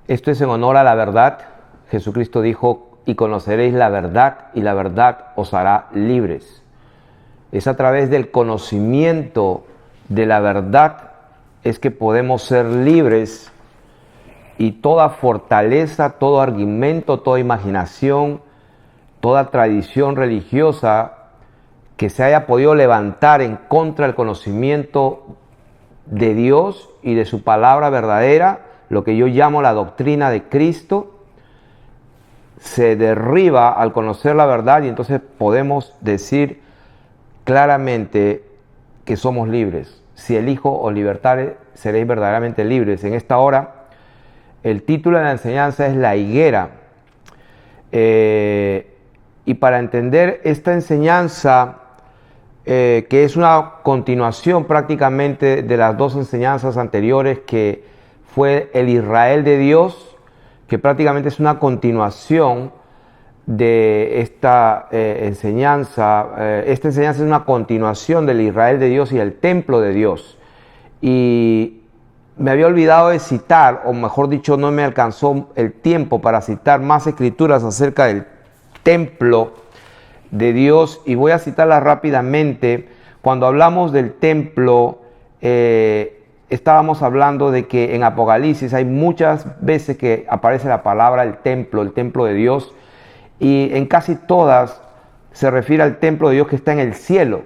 Esto es en honor a la verdad. Jesucristo dijo, y conoceréis la verdad, y la verdad os hará libres. Es a través del conocimiento de la verdad es que podemos ser libres, y toda fortaleza, todo argumento, toda imaginación, toda tradición religiosa que se haya podido levantar en contra del conocimiento de Dios y de su palabra verdadera, lo que yo llamo la doctrina de Cristo, se derriba al conocer la verdad, y entonces podemos decir claramente que somos libres. Si elijo os libertare, seréis verdaderamente libres. En esta hora, el título de la enseñanza es La higuera. Y para entender esta enseñanza, que es una continuación prácticamente de las dos enseñanzas anteriores, que fue el Israel de Dios, que prácticamente es una continuación de esta enseñanza. Esta enseñanza es una continuación del Israel de Dios y el templo de Dios. Y me había olvidado de citar, o mejor dicho, no me alcanzó el tiempo para citar más escrituras acerca del templo de Dios, y voy a citarlas rápidamente. Cuando hablamos del templo, estábamos hablando de que en Apocalipsis hay muchas veces que aparece la palabra el templo de Dios, y en casi todas se refiere al templo de Dios que está en el cielo.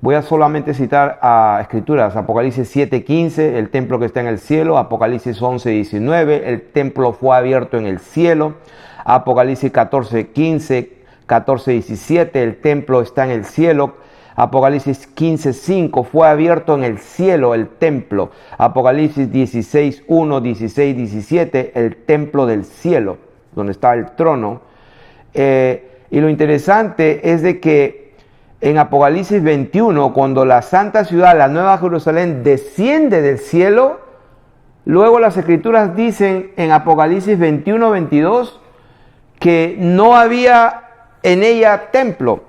Voy a solamente citar a escrituras: Apocalipsis 7:15, el templo que está en el cielo; Apocalipsis 11:19, el templo fue abierto en el cielo; Apocalipsis 14:15, 14:17, el templo está en el cielo; Apocalipsis 15:5, fue abierto en el cielo el templo; Apocalipsis 16:1, 16:17, el templo del cielo, donde está el trono. Y lo interesante es de que en Apocalipsis 21, cuando la santa ciudad, la nueva Jerusalén, desciende del cielo, luego las escrituras dicen en Apocalipsis 21:22 que no había en ella templo.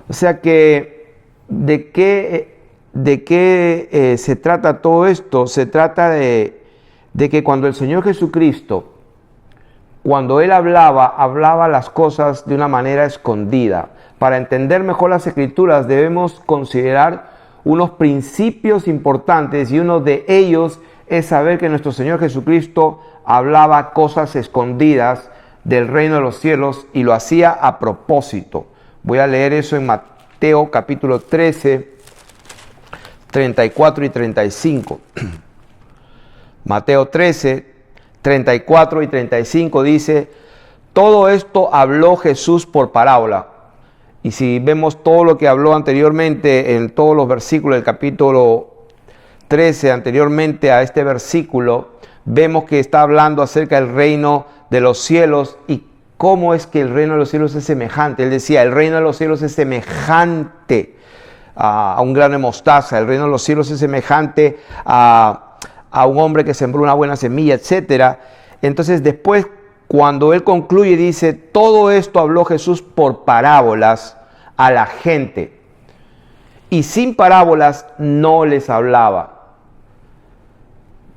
O sea que, ¿de qué se trata todo esto? Se trata de que cuando el Señor Jesucristo, cuando Él hablaba las cosas de una manera escondida. Para entender mejor las escrituras debemos considerar unos principios importantes, y uno de ellos es saber que nuestro Señor Jesucristo hablaba cosas escondidas del reino de los cielos, y lo hacía a propósito. Voy a leer eso en Mateo capítulo 13, 34 y 35. Mateo 13, 34 y 35 dice: todo esto habló Jesús por parábola. Y si vemos todo lo que habló anteriormente en todos los versículos del capítulo 13, anteriormente a este versículo, vemos que está hablando acerca del reino de los cielos y cómo es que el reino de los cielos es semejante. Él decía, el reino de los cielos es semejante a un grano de mostaza, el reino de los cielos es semejante a un hombre que sembró una buena semilla, etc. Entonces después, cuando él concluye, dice, todo esto habló Jesús por parábolas a la gente, y sin parábolas no les hablaba,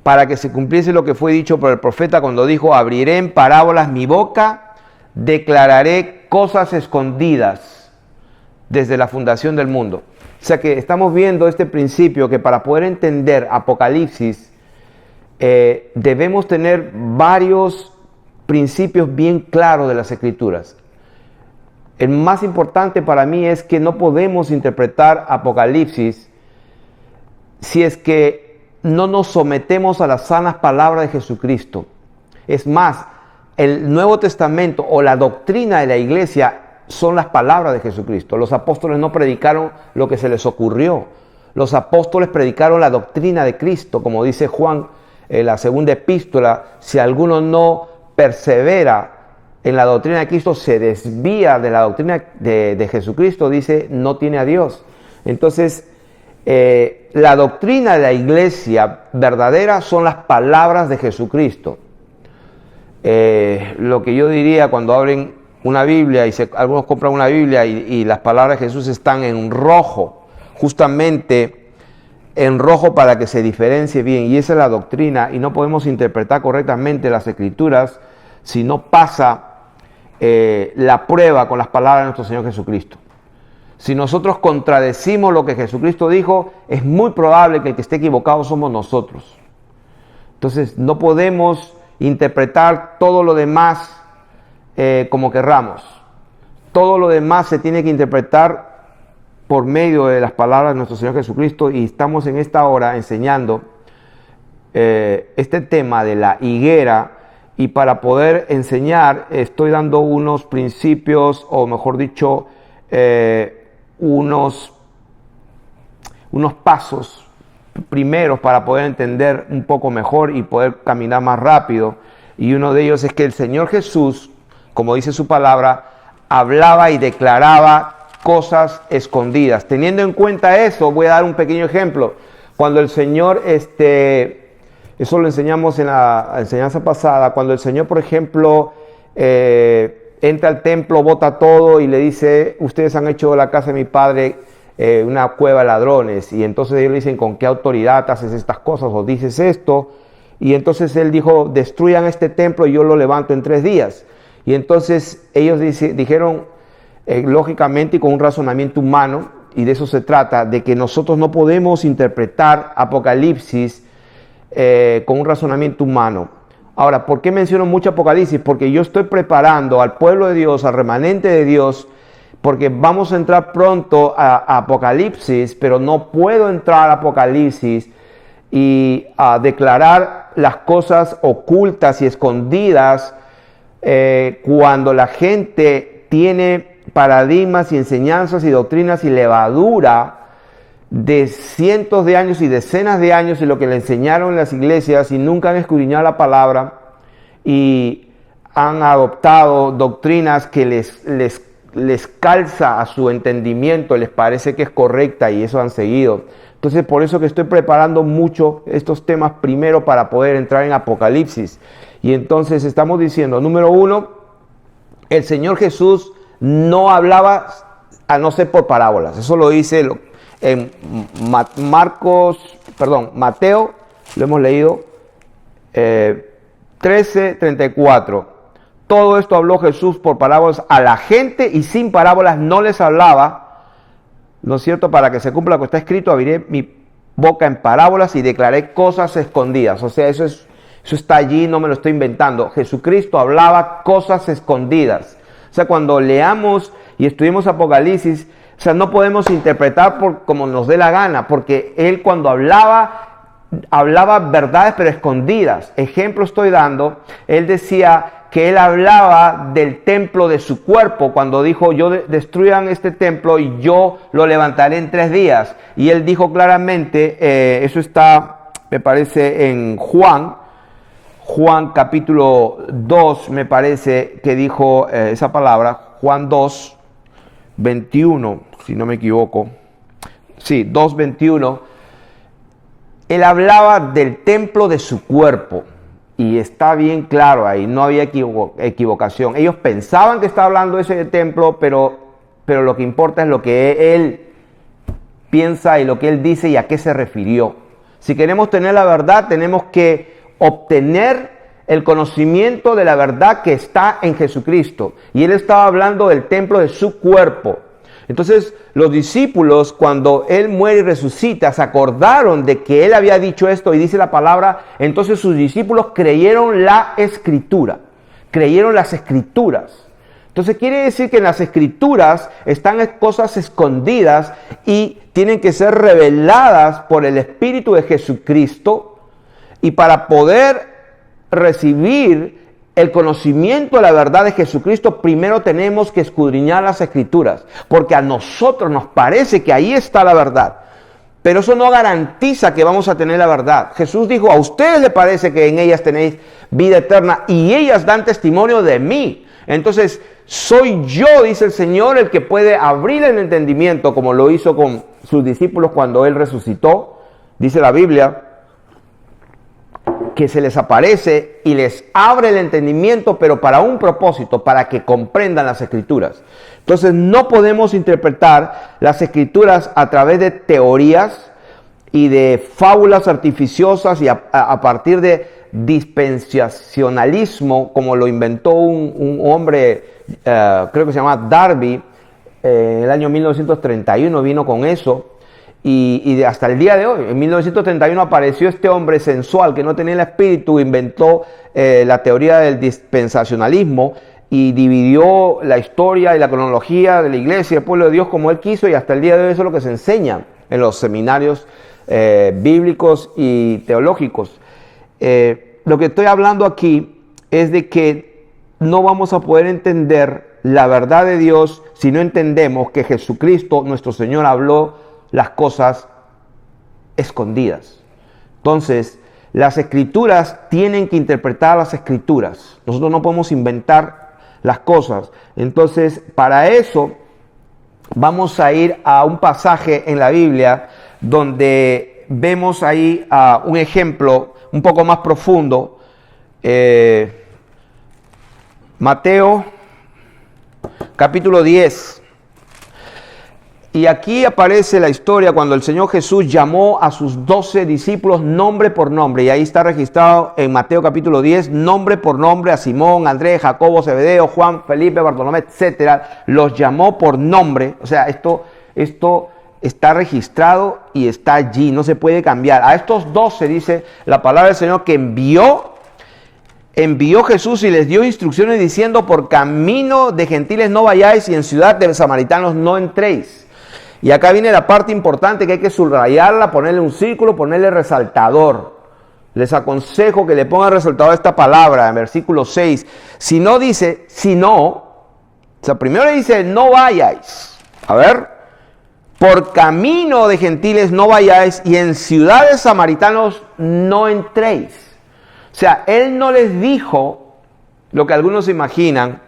para que se cumpliese lo que fue dicho por el profeta cuando dijo, abriré en parábolas mi boca, declararé cosas escondidas desde la fundación del mundo. O sea que estamos viendo este principio, que para poder entender Apocalipsis debemos tener varios principios bien claros de las escrituras. El más importante para mí es que no podemos interpretar Apocalipsis si es que no nos sometemos a las sanas palabras de Jesucristo. Es más, el Nuevo Testamento o la doctrina de la iglesia son las palabras de Jesucristo. Los apóstoles no predicaron lo que se les ocurrió. Los apóstoles predicaron la doctrina de Cristo, como dice Juan en la segunda epístola: si alguno no persevera en la doctrina de Cristo, se desvía de la doctrina de Jesucristo, dice, no tiene a Dios. Entonces, la doctrina de la iglesia verdadera son las palabras de Jesucristo. Lo que yo diría cuando abren una Biblia y algunos compran una Biblia y las palabras de Jesús están en rojo, justamente en rojo para que se diferencie bien. Y esa es la doctrina, y no podemos interpretar correctamente las Escrituras si no pasa la prueba con las palabras de nuestro Señor Jesucristo. Si nosotros contradecimos lo que Jesucristo dijo, es muy probable que el que esté equivocado somos nosotros. Entonces no podemos interpretar todo lo demás como querramos. Todo lo demás se tiene que interpretar por medio de las palabras de nuestro Señor Jesucristo, y estamos en esta hora enseñando este tema de la higuera, y para poder enseñar estoy dando unos principios, o mejor dicho, unos pasos primeros para poder entender un poco mejor y poder caminar más rápido. Y uno de ellos es que el Señor Jesús, como dice su palabra, hablaba y declaraba cosas escondidas. Teniendo en cuenta eso, voy a dar un pequeño ejemplo. Cuando el Señor, eso lo enseñamos en la enseñanza pasada, cuando el Señor, por ejemplo, entra al templo, bota todo y le dice: ustedes han hecho de la casa de mi padre una cueva de ladrones. Y entonces ellos le dicen: ¿con qué autoridad haces estas cosas o dices esto? Y entonces él dijo: destruyan este templo y yo lo levanto en 3 días. Y entonces ellos dijeron, lógicamente y con un razonamiento humano, y de eso se trata, de que nosotros no podemos interpretar Apocalipsis con un razonamiento humano. Ahora, ¿por qué menciono mucho Apocalipsis? Porque yo estoy preparando al pueblo de Dios, al remanente de Dios, porque vamos a entrar pronto a Apocalipsis, pero no puedo entrar a Apocalipsis y a declarar las cosas ocultas y escondidas cuando la gente tiene paradigmas y enseñanzas y doctrinas y levadura de cientos de años y decenas de años y lo que le enseñaron en las iglesias, y nunca han escudriñado la palabra y han adoptado doctrinas que les calza a su entendimiento, les parece que es correcta, y eso han seguido. Entonces, por eso que estoy preparando mucho estos temas primero para poder entrar en Apocalipsis. Y entonces estamos diciendo, número 1, el Señor Jesús no hablaba a no ser por parábolas. Eso lo dice en Mateo, lo hemos leído, 13:34. Todo esto habló Jesús por parábolas a la gente, y sin parábolas no les hablaba, ¿no es cierto? Para que se cumpla lo que está escrito: abriré mi boca en parábolas y declaré cosas escondidas. O sea, eso está allí, no me lo estoy inventando. Jesucristo hablaba cosas escondidas. O sea, cuando leamos y estudiemos Apocalipsis, o sea, no podemos interpretar como nos dé la gana, porque Él cuando hablaba verdades pero escondidas. Ejemplo estoy dando, Él decía que Él hablaba del templo de su cuerpo, cuando dijo: destruyan este templo y yo lo levantaré en 3 días. Y Él dijo claramente, eso está, me parece, en Juan capítulo 2, me parece que dijo esa palabra, Juan 2, 21, si no me equivoco. Sí, 2:21. Él hablaba del templo de su cuerpo. Y está bien claro ahí, no había equivocación. Ellos pensaban que estaba hablando de ese templo, pero lo que importa es lo que Él piensa y lo que Él dice y a qué se refirió. Si queremos tener la verdad, tenemos que obtener el conocimiento de la verdad que está en Jesucristo. Y Él estaba hablando del templo de su cuerpo. Entonces, los discípulos, cuando Él muere y resucita, se acordaron de que Él había dicho esto, y dice la palabra, entonces sus discípulos creyeron la Escritura, creyeron las Escrituras. Entonces quiere decir que en las Escrituras están cosas escondidas y tienen que ser reveladas por el Espíritu de Jesucristo, y para poder recibir el conocimiento de la verdad de Jesucristo, primero tenemos que escudriñar las Escrituras, porque a nosotros nos parece que ahí está la verdad, pero eso no garantiza que vamos a tener la verdad. Jesús dijo: a ustedes les parece que en ellas tenéis vida eterna y ellas dan testimonio de mí. Entonces, soy yo, dice el Señor, el que puede abrir el entendimiento, como lo hizo con sus discípulos cuando Él resucitó. Dice la Biblia que se les aparece y les abre el entendimiento, pero para un propósito, para que comprendan las Escrituras. Entonces no podemos interpretar las Escrituras a través de teorías y de fábulas artificiosas y a partir de dispensacionalismo, como lo inventó un hombre, creo que se llama Darby, en el año 1931 vino con eso. Y hasta el día de hoy, en 1931 apareció este hombre sensual que no tenía el espíritu, inventó la teoría del dispensacionalismo y dividió la historia y la cronología de la iglesia y el pueblo de Dios como él quiso, y hasta el día de hoy eso es lo que se enseña en los seminarios bíblicos y teológicos. Lo que estoy hablando aquí es de que no vamos a poder entender la verdad de Dios si no entendemos que Jesucristo, nuestro Señor, habló las cosas escondidas. Entonces, las escrituras tienen que interpretar las escrituras. Nosotros no podemos inventar las cosas. Entonces, para eso vamos a ir a un pasaje en la Biblia donde vemos ahí un ejemplo un poco más profundo. Mateo capítulo 10. Y aquí aparece la historia cuando el Señor Jesús llamó a sus 12 discípulos nombre por nombre. Y ahí está registrado en Mateo capítulo 10, nombre por nombre a Simón, Andrés, Jacobo, Zebedeo, Juan, Felipe, Bartolomé, etcétera. Los llamó por nombre. O sea, esto está registrado y está allí, no se puede cambiar. A estos 12 dice la palabra del Señor que envió Jesús y les dio instrucciones diciendo: por camino de gentiles no vayáis y en ciudad de samaritanos no entréis. Y acá viene la parte importante que hay que subrayarla, ponerle un círculo, ponerle resaltador. Les aconsejo que le pongan resaltador a esta palabra en versículo 6. Si no dice, si no, o sea, primero le dice no vayáis. A ver, por camino de gentiles no vayáis y en ciudades samaritanos no entréis. O sea, él no les dijo lo que algunos imaginan,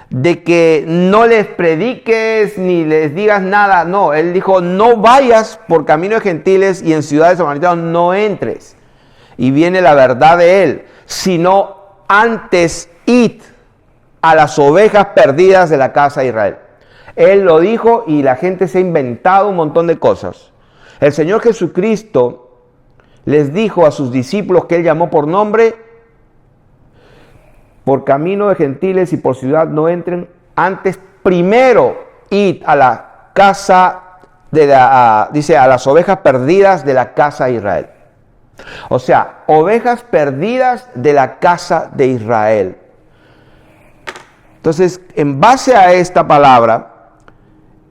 de que no les prediques ni les digas nada. No, él dijo no vayas por camino de gentiles y en ciudades samaritanos no entres. Y viene la verdad de él, sino antes id a las ovejas perdidas de la casa de Israel. Él lo dijo y la gente se ha inventado un montón de cosas. El Señor Jesucristo les dijo a sus discípulos que él llamó por nombre: por camino de gentiles y por ciudad no entren, antes primero id a la casa dice a las ovejas perdidas de la casa de Israel. O sea, ovejas perdidas de la casa de Israel. Entonces, en base a esta palabra,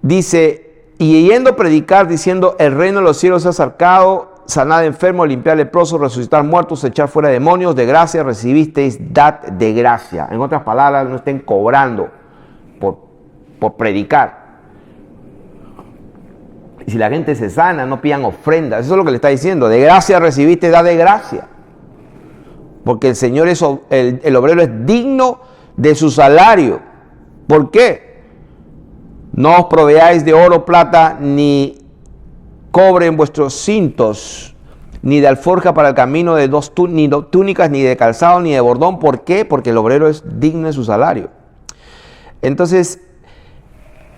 dice: y yendo a predicar diciendo el reino de los cielos se ha acercado, sanar enfermos, limpiar leprosos, resucitar muertos, echar fuera demonios, de gracia recibisteis, dad de gracia. En otras palabras, no estén cobrando por predicar. Y si la gente se sana, no pidan ofrendas. Eso es lo que le está diciendo. De gracia recibiste, dad de gracia. Porque el Señor es el obrero es digno de su salario. ¿Por qué? No os proveáis de oro, plata, ni cobre en vuestros cintos, ni de alforja para el camino, ni túnicas, ni de calzado, ni de bordón. ¿Por qué? Porque el obrero es digno de su salario. Entonces,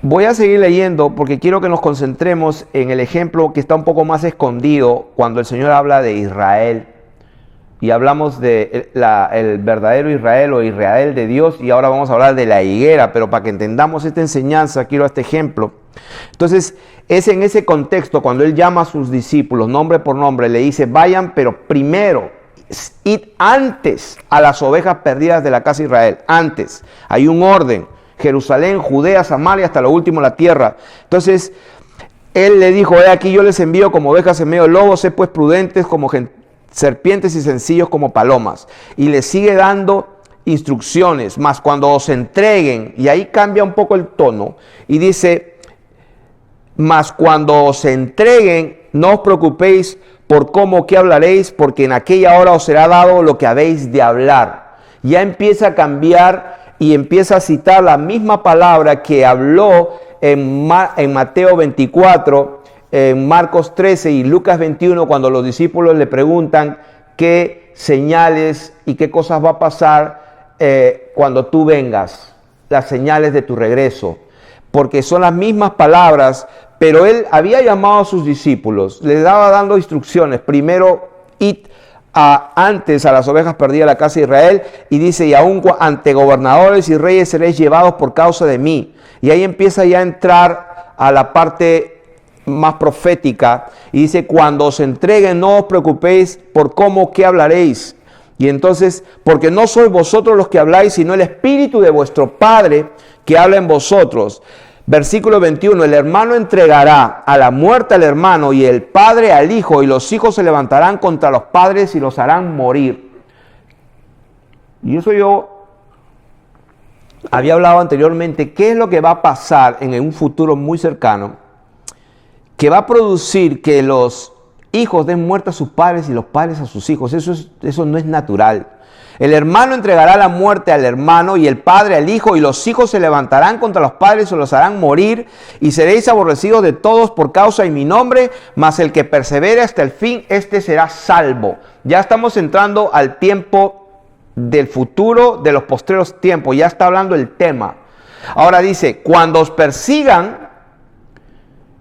voy a seguir leyendo porque quiero que nos concentremos en el ejemplo que está un poco más escondido cuando el Señor habla de Israel. Y hablamos de el verdadero Israel o Israel de Dios, y ahora vamos a hablar de la higuera, pero para que entendamos esta enseñanza quiero este ejemplo. Entonces, es en ese contexto cuando él llama a sus discípulos nombre por nombre, le dice: vayan, pero primero, id antes a las ovejas perdidas de la casa de Israel. Antes, hay un orden: Jerusalén, Judea, Samaria, hasta lo último la tierra. Entonces, él le dijo: he aquí yo les envío como ovejas en medio de lobos, sé pues prudentes como serpientes y sencillos como palomas. Y le sigue dando instrucciones, mas cuando os entreguen, y ahí cambia un poco el tono, y dice: mas cuando os entreguen, no os preocupéis por cómo o qué hablaréis, porque en aquella hora os será dado lo que habéis de hablar. Ya empieza a cambiar y empieza a citar la misma palabra que habló en Mateo 24, en Marcos 13 y Lucas 21, cuando los discípulos le preguntan qué señales y qué cosas va a pasar cuando tú vengas, las señales de tu regreso. Porque son las mismas palabras, pero él había llamado a sus discípulos, les daba dando instrucciones. Primero, id antes a las ovejas perdidas de la casa de Israel, y dice, y aún ante gobernadores y reyes seréis llevados por causa de mí. Y ahí empieza ya a entrar a la parte más profética, y dice, cuando os entreguen no os preocupéis por cómo, qué hablaréis. Y entonces, porque no sois vosotros los que habláis, sino el Espíritu de vuestro Padre que habla en vosotros. Versículo 21, el hermano entregará a la muerte al hermano y el padre al hijo, y los hijos se levantarán contra los padres y los harán morir. Y eso yo había hablado anteriormente. ¿Qué es lo que va a pasar en un futuro muy cercano? Que va a producir que los hijos den muerte a sus padres y los padres a sus hijos. Eso no es natural. El hermano entregará la muerte al hermano y el padre al hijo, y los hijos se levantarán contra los padres y los harán morir, y seréis aborrecidos de todos por causa de mi nombre, mas el que persevere hasta el fin, este será salvo. Ya estamos entrando al tiempo del futuro, de los postreros tiempos. Ya está hablando el tema. Ahora dice, cuando os persigan,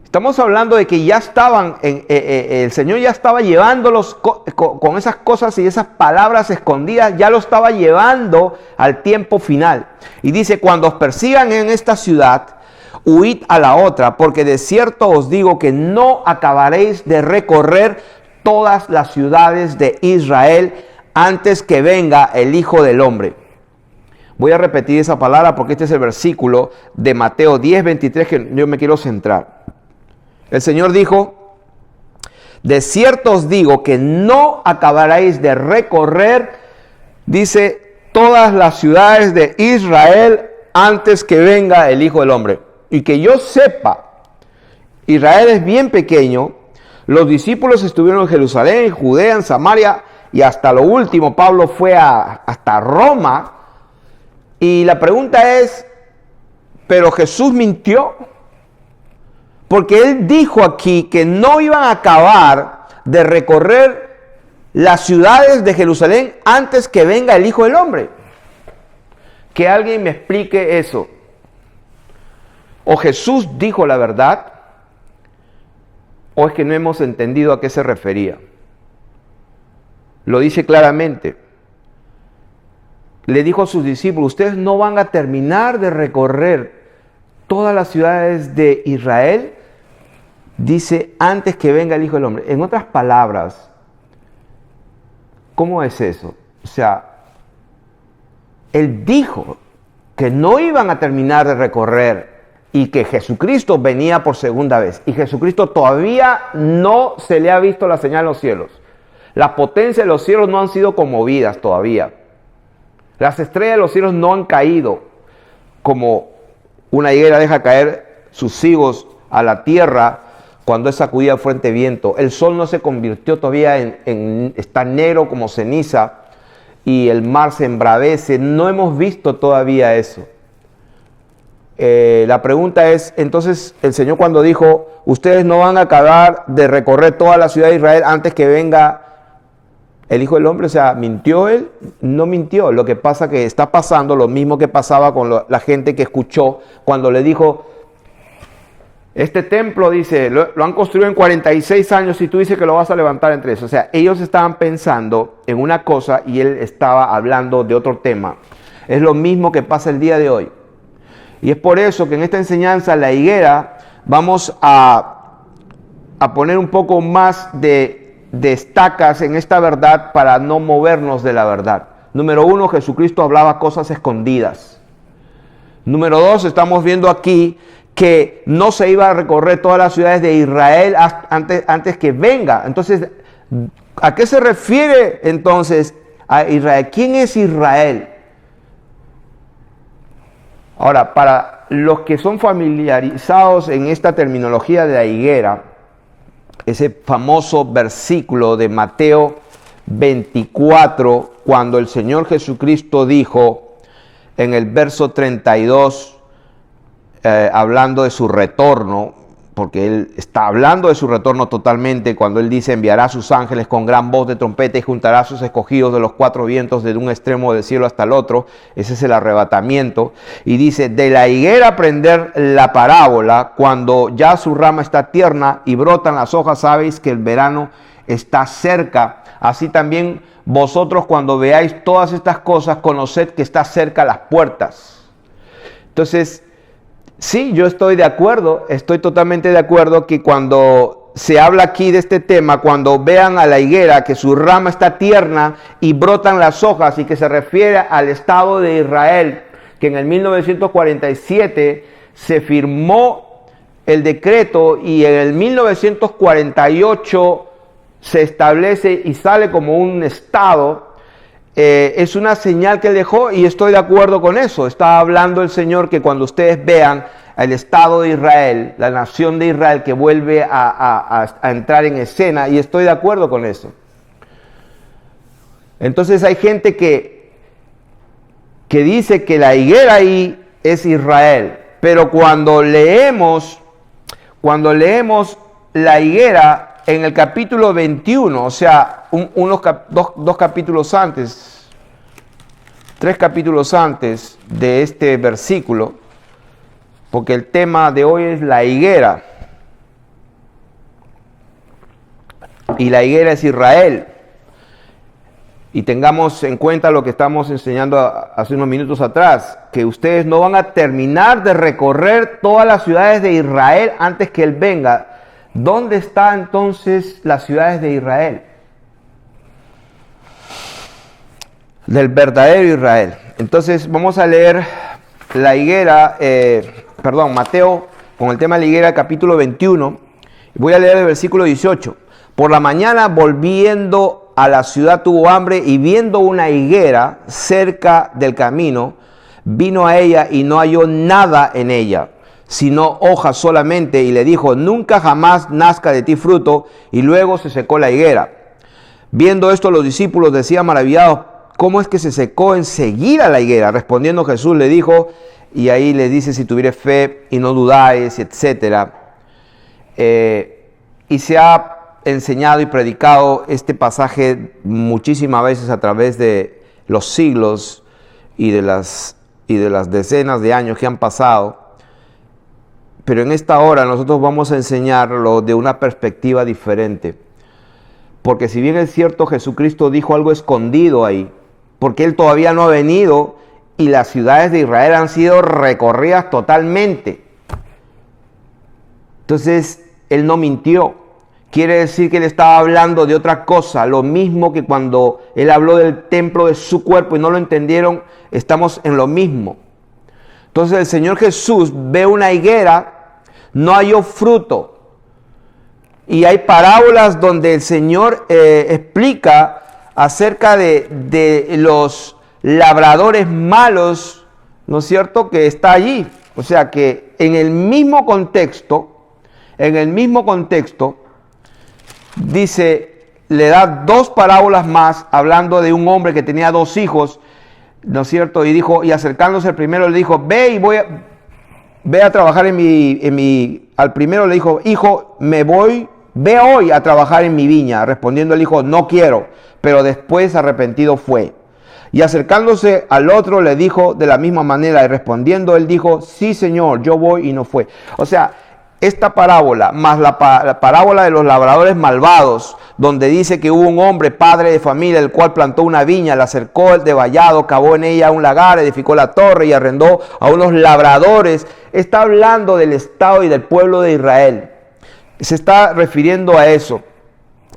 estamos hablando de que ya estaban, el Señor ya estaba llevándolos con esas cosas y esas palabras escondidas, ya lo estaba llevando al tiempo final. Y dice, cuando os persigan en esta ciudad, huid a la otra, porque de cierto os digo que no acabaréis de recorrer todas las ciudades de Israel antes que venga el Hijo del Hombre. Voy a repetir esa palabra porque este es el versículo de Mateo 10:23 que yo me quiero centrar. El Señor dijo, de cierto os digo que no acabaréis de recorrer, dice, todas las ciudades de Israel antes que venga el Hijo del Hombre. Y que yo sepa, Israel es bien pequeño, los discípulos estuvieron en Jerusalén, en Judea, en Samaria, y hasta lo último Pablo fue hasta Roma. Y la pregunta es, ¿pero Jesús mintió? Porque él dijo aquí que no iban a acabar de recorrer las ciudades de Jerusalén antes que venga el Hijo del Hombre. Que alguien me explique eso. O Jesús dijo la verdad, o es que no hemos entendido a qué se refería. Lo dice claramente. Le dijo a sus discípulos, ustedes no van a terminar de recorrer todas las ciudades de Israel, dice, antes que venga el Hijo del Hombre. En otras palabras, ¿cómo es eso? O sea, él dijo que no iban a terminar de recorrer y que Jesucristo venía por segunda vez. Y Jesucristo todavía no se le ha visto la señal en los cielos. Las potencias de los cielos no han sido conmovidas todavía. Las estrellas de los cielos no han caído como una higuera deja caer sus higos a la tierra cuando es sacudida fuerte viento. El sol no se convirtió todavía está negro como ceniza y el mar se embravece. No hemos visto todavía eso. La pregunta es, entonces el Señor cuando dijo, ustedes no van a acabar de recorrer toda la ciudad de Israel antes que venga el Hijo del Hombre, o sea, ¿mintió él? No mintió. Lo que pasa que está pasando lo mismo que pasaba con la gente que escuchó cuando le dijo, este templo, dice, lo han construido en 46 años y tú dices que lo vas a levantar en 3. O sea, ellos estaban pensando en una cosa y él estaba hablando de otro tema. Es lo mismo que pasa el día de hoy. Y es por eso que en esta enseñanza, la higuera, vamos a poner un poco más de estacas en esta verdad para no movernos de la verdad. Número 1, Jesucristo hablaba cosas escondidas. Número 2, estamos viendo aquí que no se iba a recorrer todas las ciudades de Israel antes que venga. Entonces, ¿a qué se refiere entonces a Israel? ¿Quién es Israel? Ahora, para los que son familiarizados en esta terminología de la higuera, ese famoso versículo de Mateo 24, cuando el Señor Jesucristo dijo en el verso 32, hablando de su retorno, porque él está hablando de su retorno totalmente cuando él dice: enviará a sus ángeles con gran voz de trompeta y juntará a sus escogidos de los cuatro vientos de un extremo del cielo hasta el otro. Ese es el arrebatamiento. Y dice: de la higuera aprender la parábola, cuando ya su rama está tierna y brotan las hojas, sabéis que el verano está cerca. Así también vosotros, cuando veáis todas estas cosas, conoced que está cerca las puertas. Entonces, sí, yo estoy de acuerdo, estoy totalmente de acuerdo que cuando se habla aquí de este tema, cuando vean a la higuera que su rama está tierna y brotan las hojas, y que se refiere al Estado de Israel, que en el 1947 se firmó el decreto y en el 1948 se establece y sale como un Estado. Es una señal que él dejó y estoy de acuerdo con eso. Está hablando el Señor que cuando ustedes vean el Estado de Israel, la nación de Israel que vuelve a entrar en escena, y estoy de acuerdo con eso. Entonces hay gente que dice que la higuera ahí es Israel, pero cuando leemos la higuera en el capítulo 21, o sea, dos capítulos antes, 3 capítulos antes de este versículo, porque el tema de hoy es la higuera, y la higuera es Israel. Y tengamos en cuenta lo que estamos enseñando hace unos minutos atrás, que ustedes no van a terminar de recorrer todas las ciudades de Israel antes que Él venga. ¿Dónde están entonces las ciudades de Israel? Del verdadero Israel. Entonces vamos a leer la higuera, Mateo, con el tema de la higuera, capítulo 21. Voy a leer el versículo 18. Por la mañana, volviendo a la ciudad, tuvo hambre, y viendo una higuera cerca del camino, vino a ella y no halló nada en ella, sino hojas solamente, y le dijo: nunca jamás nazca de ti fruto. Y luego se secó la higuera. Viendo esto, los discípulos decían maravillados: ¿cómo es que se secó enseguida la higuera? Respondiendo Jesús le dijo, y ahí le dice: si tuvieres fe y no dudáis, etc. Y se ha enseñado y predicado este pasaje muchísimas veces a través de los siglos y de las decenas de años que han pasado. Pero en esta hora nosotros vamos a enseñarlo de una perspectiva diferente. Porque si bien es cierto, Jesucristo dijo algo escondido ahí, porque Él todavía no ha venido y las ciudades de Israel han sido recorridas totalmente. Entonces, Él no mintió. Quiere decir que Él estaba hablando de otra cosa. Lo mismo que cuando Él habló del templo de su cuerpo y no lo entendieron, estamos en lo mismo. Entonces el Señor Jesús ve una higuera, no halló fruto. Y hay parábolas donde el Señor explica acerca de los labradores malos, ¿no es cierto?, que está allí. O sea que en el mismo contexto, dice, le da 2 parábolas más, hablando de un hombre que tenía 2 hijos, ¿no es cierto? Y dijo, y acercándose al primero le dijo: ve a trabajar al primero le dijo: hijo, ve hoy a trabajar en mi viña. Respondiendo el hijo: no quiero. Pero después arrepentido fue. Y acercándose al otro le dijo de la misma manera, y respondiendo él dijo: sí, Señor, yo voy, y no fue. O sea, esta parábola, más la parábola de los labradores malvados, donde dice que hubo un hombre, padre de familia, el cual plantó una viña, la cercó de vallado, cavó en ella un lagar, edificó la torre y arrendó a unos labradores, está hablando del Estado y del pueblo de Israel. Se está refiriendo a eso.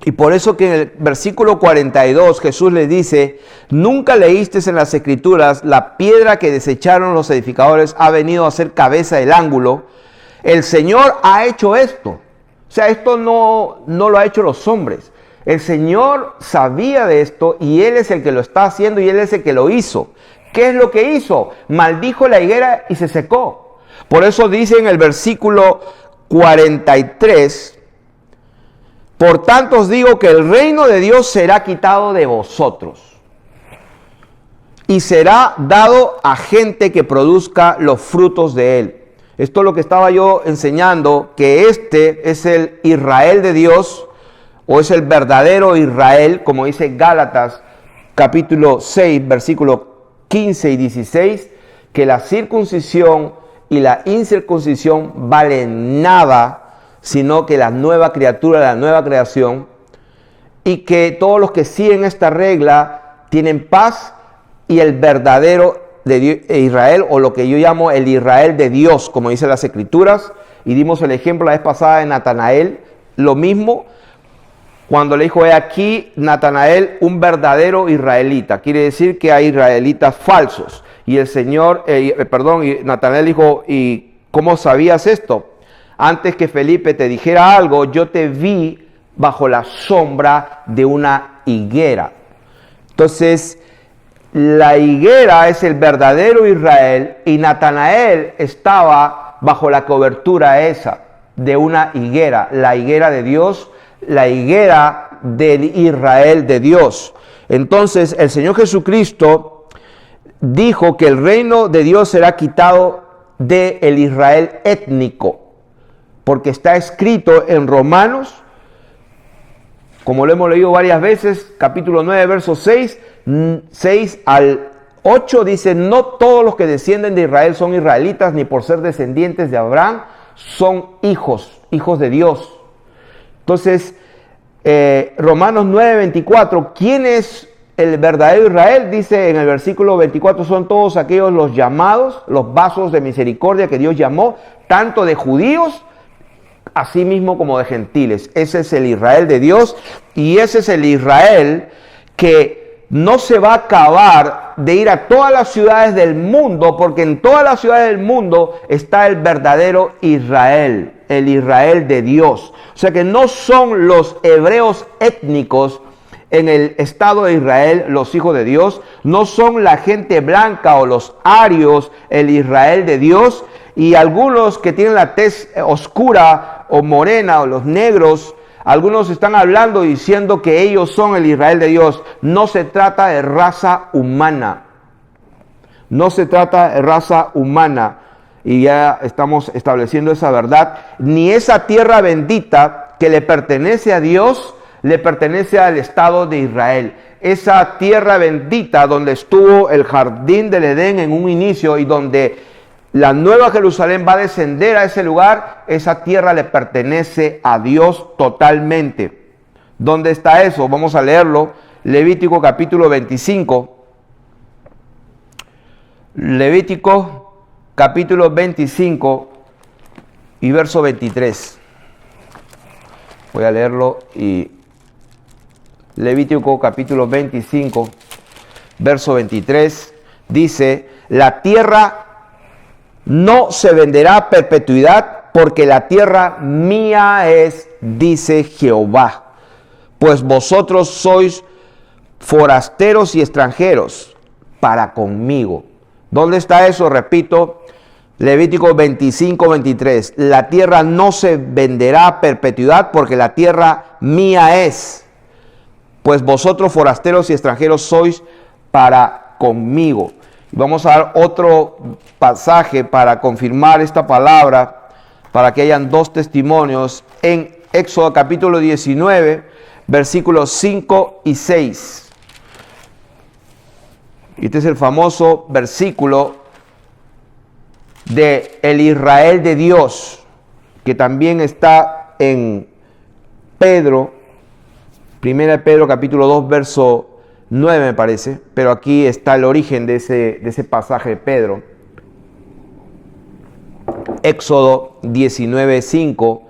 Y por eso que en el versículo 42 Jesús le dice: nunca leíste en las Escrituras, la piedra que desecharon los edificadores ha venido a ser cabeza del ángulo. El Señor ha hecho esto. O sea, esto no lo ha hecho los hombres. El Señor sabía de esto y Él es el que lo está haciendo y Él es el que lo hizo. ¿Qué es lo que hizo? Maldijo la higuera y se secó. Por eso dice en el versículo 43: por tanto os digo que el reino de Dios será quitado de vosotros y será dado a gente que produzca los frutos de Él. Esto es lo que estaba yo enseñando, que este es el Israel de Dios, o es el verdadero Israel, como dice Gálatas capítulo 6, versículos 15 y 16, que la circuncisión y la incircuncisión valen nada, sino que la nueva criatura, la nueva creación, y que todos los que siguen esta regla tienen paz y el verdadero de Israel, o lo que yo llamo el Israel de Dios, como dicen las Escrituras, y dimos el ejemplo la vez pasada de Natanael, lo mismo, cuando le dijo, he aquí, Natanael, un verdadero israelita, quiere decir que hay israelitas falsos, y el Señor, y Natanael dijo, ¿y cómo sabías esto? Antes que Felipe te dijera algo, yo te vi bajo la sombra de una higuera. Entonces, la higuera es el verdadero Israel y Natanael estaba bajo la cobertura esa de una higuera, la higuera de Dios, la higuera del Israel de Dios. Entonces el Señor Jesucristo dijo que el reino de Dios será quitado del Israel étnico, porque está escrito en Romanos, como lo hemos leído varias veces, capítulo 9, verso 6 al 8 dice, no todos los que descienden de Israel son israelitas, ni por ser descendientes de Abraham son hijos de Dios. Entonces, Romanos 9, 24, ¿quién es el verdadero Israel? Dice en el versículo 24, son todos aquellos los llamados, los vasos de misericordia que Dios llamó, tanto de judíos, así mismo como de gentiles. Ese es el Israel de Dios y ese es el Israel que no se va a acabar de ir a todas las ciudades del mundo, porque en todas las ciudades del mundo está el verdadero Israel, el Israel de Dios. O sea que no son los hebreos étnicos en el estado de Israel los hijos de Dios, no son la gente blanca o los arios el Israel de Dios, y algunos que tienen la tez oscura o morena o los negros, algunos están hablando diciendo que ellos son el Israel de Dios. No se trata de raza humana. No se trata de raza humana. Y ya estamos estableciendo esa verdad. Ni esa tierra bendita que le pertenece a Dios, le pertenece al Estado de Israel. Esa tierra bendita donde estuvo el jardín del Edén en un inicio y donde la nueva Jerusalén va a descender a ese lugar, esa tierra le pertenece a Dios totalmente. ¿Dónde está eso? Vamos a leerlo. Levítico capítulo 25. Levítico capítulo 25 y verso 23. Voy a leerlo y Levítico capítulo 25, verso 23, dice, la tierra no se venderá a perpetuidad, porque la tierra mía es, dice Jehová, pues vosotros sois forasteros y extranjeros para conmigo. ¿Dónde está eso? Repito, Levítico 25, 23. La tierra no se venderá a perpetuidad, porque la tierra mía es, pues vosotros forasteros y extranjeros sois para conmigo. Vamos a dar otro pasaje para confirmar esta palabra, para que hayan dos testimonios en Éxodo capítulo 19, versículos 5 y 6. Este es el famoso versículo de el Israel de Dios, que también está en Pedro, 1 Pedro capítulo 2, verso 9 me parece, pero aquí está el origen de ese pasaje de Pedro. Éxodo 19, 5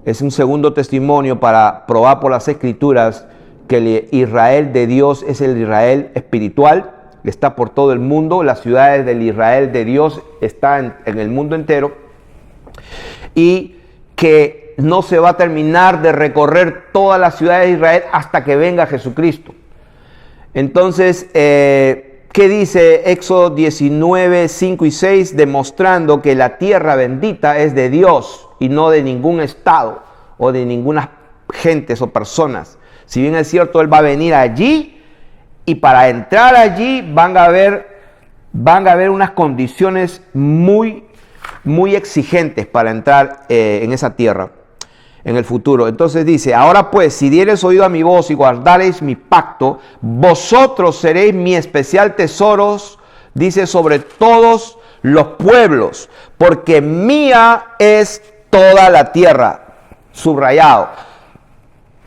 es un segundo testimonio para probar por las Escrituras que el Israel de Dios es el Israel espiritual, está por todo el mundo, las ciudades del Israel de Dios están en el mundo entero, y que no se va a terminar de recorrer todas las ciudades de Israel hasta que venga Jesucristo. Entonces, ¿qué dice Éxodo 19, 5 y 6? Demostrando que la tierra bendita es de Dios y no de ningún estado o de ninguna gentes o personas. Si bien es cierto, Él va a venir allí, y para entrar allí van a haber unas condiciones muy, muy exigentes para entrar en esa tierra en el futuro. Entonces dice, ahora pues, si diereis oído a mi voz y guardareis mi pacto, vosotros seréis mi especial tesoros, dice, sobre todos los pueblos, porque mía es toda la tierra. Subrayado.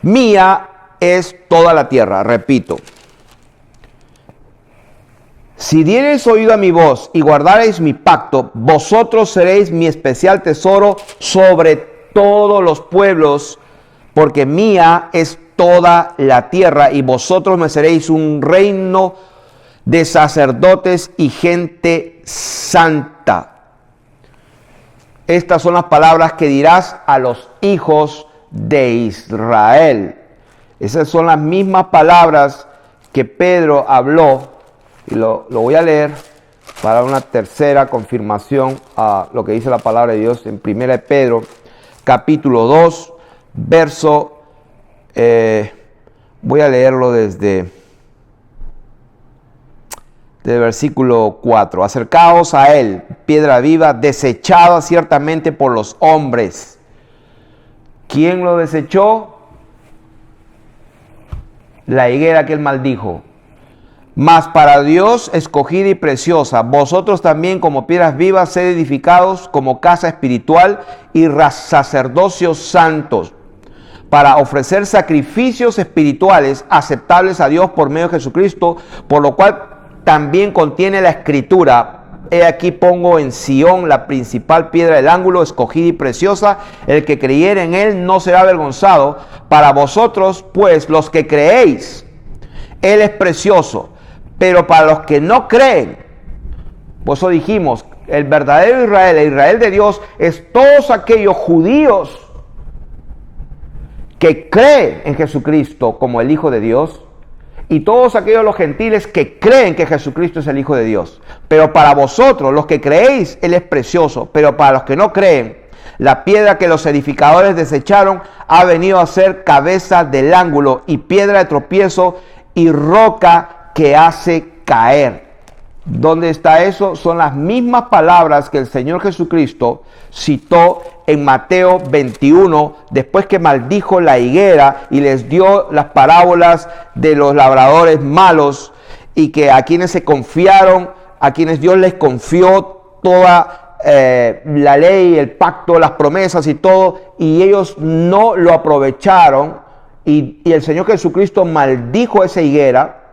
Mía es toda la tierra. Repito. Si diereis oído a mi voz y guardareis mi pacto, vosotros seréis mi especial tesoro sobre todos los pueblos, porque mía es toda la tierra, y vosotros me seréis un reino de sacerdotes y gente santa. Estas son las palabras que dirás a los hijos de Israel. Esas son las mismas palabras que Pedro habló. Y lo voy a leer para una tercera confirmación a lo que dice la palabra de Dios en 1 de Pedro, capítulo 2, verso, voy a leerlo desde versículo 4. Acercaos a él, piedra viva, desechada ciertamente por los hombres. ¿Quién lo desechó? La higuera que él maldijo. Mas para Dios escogida y preciosa, vosotros también como piedras vivas sed edificados como casa espiritual y sacerdocios santos, para ofrecer sacrificios espirituales aceptables a Dios por medio de Jesucristo, por lo cual también contiene la escritura: he aquí pongo en Sión la principal piedra del ángulo, escogida y preciosa, el que creyere en él no será avergonzado. Para vosotros pues, los que creéis, él es precioso. Pero para los que no creen, por eso dijimos, el verdadero Israel, el Israel de Dios, es todos aquellos judíos que creen en Jesucristo como el Hijo de Dios, y todos aquellos los gentiles que creen que Jesucristo es el Hijo de Dios. Pero para vosotros, los que creéis, Él es precioso. Pero para los que no creen, la piedra que los edificadores desecharon ha venido a ser cabeza del ángulo y piedra de tropiezo y roca que hace caer. ¿Dónde está eso? Son las mismas palabras que el Señor Jesucristo citó en Mateo 21, después que maldijo la higuera y les dio las parábolas de los labradores malos, y que a quienes se confiaron, a quienes Dios les confió toda la ley, el pacto, las promesas y todo, y ellos no lo aprovecharon, y el Señor Jesucristo maldijo esa higuera.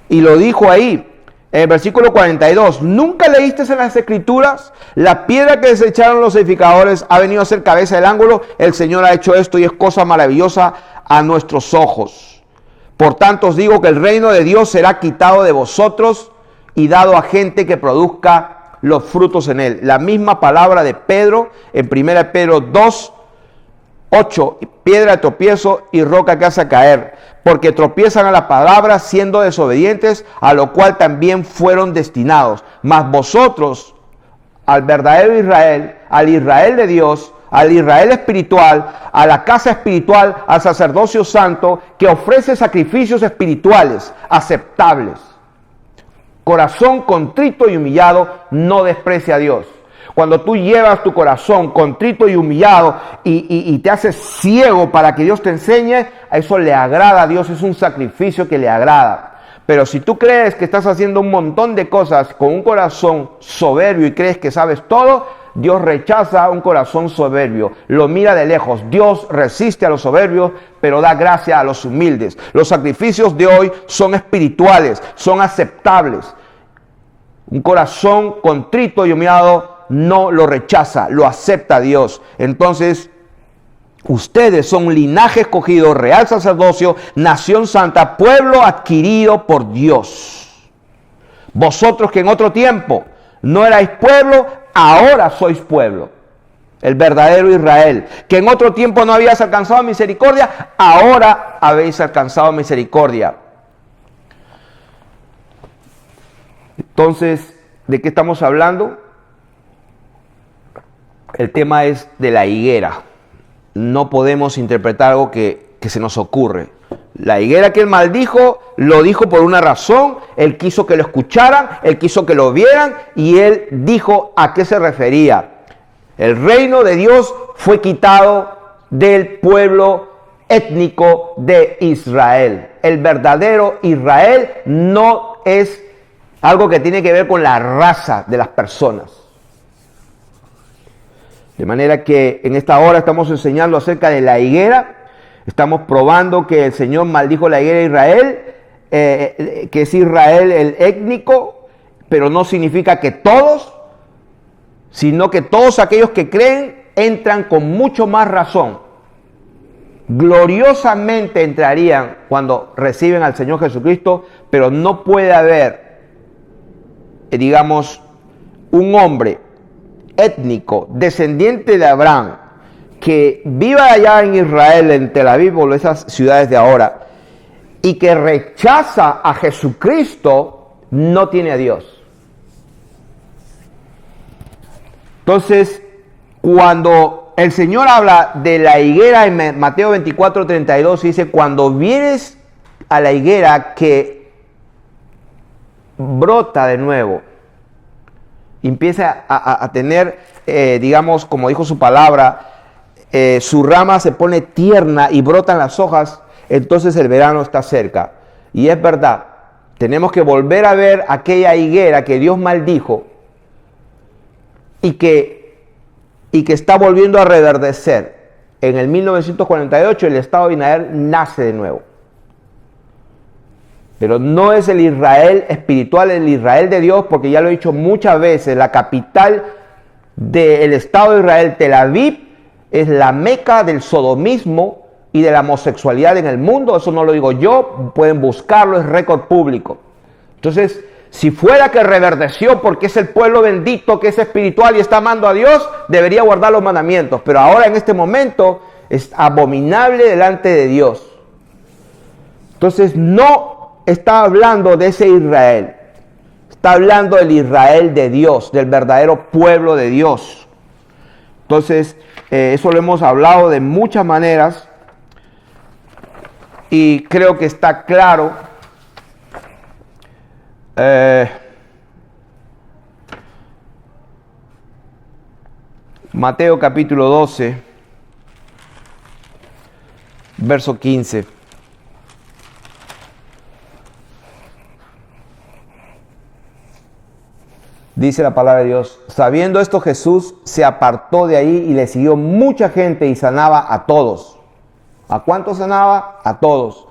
Y lo dijo ahí, en el versículo 42, ¿nunca leíste en las Escrituras? La piedra que desecharon los edificadores ha venido a ser cabeza del ángulo. El Señor ha hecho esto y es cosa maravillosa a nuestros ojos. Por tanto os digo que el reino de Dios será quitado de vosotros y dado a gente que produzca los frutos en él. La misma palabra de Pedro en 1 Pedro 2, 8, piedra de tropiezo y roca que hace caer, porque tropiezan a la palabra siendo desobedientes, a lo cual también fueron destinados. Mas vosotros, al verdadero Israel, al Israel de Dios, al Israel espiritual, a la casa espiritual, al sacerdocio santo, que ofrece sacrificios espirituales aceptables. Corazón contrito y humillado no desprecia a Dios. Cuando tú llevas tu corazón contrito y humillado y te haces ciego para que Dios te enseñe, a eso le agrada a Dios, es un sacrificio que le agrada. Pero si tú crees que estás haciendo un montón de cosas con un corazón soberbio y crees que sabes todo, Dios rechaza un corazón soberbio, lo mira de lejos. Dios resiste a los soberbios, pero da gracia a los humildes. Los sacrificios de hoy son espirituales, son aceptables. Un corazón contrito y humillado no lo rechaza, lo acepta Dios. Entonces, ustedes son un linaje escogido, real sacerdocio, nación santa, pueblo adquirido por Dios. Vosotros que en otro tiempo no erais pueblo, ahora sois pueblo. El verdadero Israel, que en otro tiempo no habías alcanzado misericordia, ahora habéis alcanzado misericordia. Entonces, ¿de qué estamos hablando? El tema es de la higuera. No podemos interpretar algo que se nos ocurre. La higuera que él maldijo, lo dijo por una razón. Él quiso que lo escucharan, él quiso que lo vieran y él dijo a qué se refería. El reino de Dios fue quitado del pueblo étnico de Israel. El verdadero Israel no es algo que tiene que ver con la raza de las personas. De manera que en esta hora estamos enseñando acerca de la higuera. Estamos probando que el Señor maldijo la higuera de Israel, que es Israel el étnico, pero no significa que todos, sino que todos aquellos que creen entran con mucho más razón. Gloriosamente entrarían cuando reciben al Señor Jesucristo, pero no puede haber, digamos, un hombre étnico, descendiente de Abraham, que viva allá en Israel, en Tel Aviv o esas ciudades de ahora, y que rechaza a Jesucristo, no tiene a Dios. Entonces, cuando el Señor habla de la higuera en Mateo 24:32, dice, cuando vienes a la higuera que brota de nuevo, empieza a tener, digamos, como dijo su palabra, su rama se pone tierna y brotan las hojas, entonces el verano está cerca. Y es verdad, tenemos que volver a ver aquella higuera que Dios maldijo y que está volviendo a reverdecer. En el 1948 el Estado de Israel nace de nuevo. Pero no es el Israel espiritual, el Israel de Dios, porque ya lo he dicho muchas veces, la capital del Estado de Israel, Tel Aviv, es la meca del sodomismo y de la homosexualidad en el mundo. Eso no lo digo yo, pueden buscarlo, es récord público. Entonces, si fuera que reverdeció porque es el pueblo bendito, que es espiritual y está amando a Dios, debería guardar los mandamientos. Pero ahora en este momento es abominable delante de Dios. Entonces no está hablando de ese Israel. Está hablando del Israel de Dios, del verdadero pueblo de Dios. Entonces, eso lo hemos hablado de muchas maneras y creo que está claro. Mateo capítulo 12, verso 15. Dice la palabra de Dios, sabiendo esto Jesús se apartó de ahí y le siguió mucha gente y sanaba a todos. ¿A cuántos sanaba? A todos.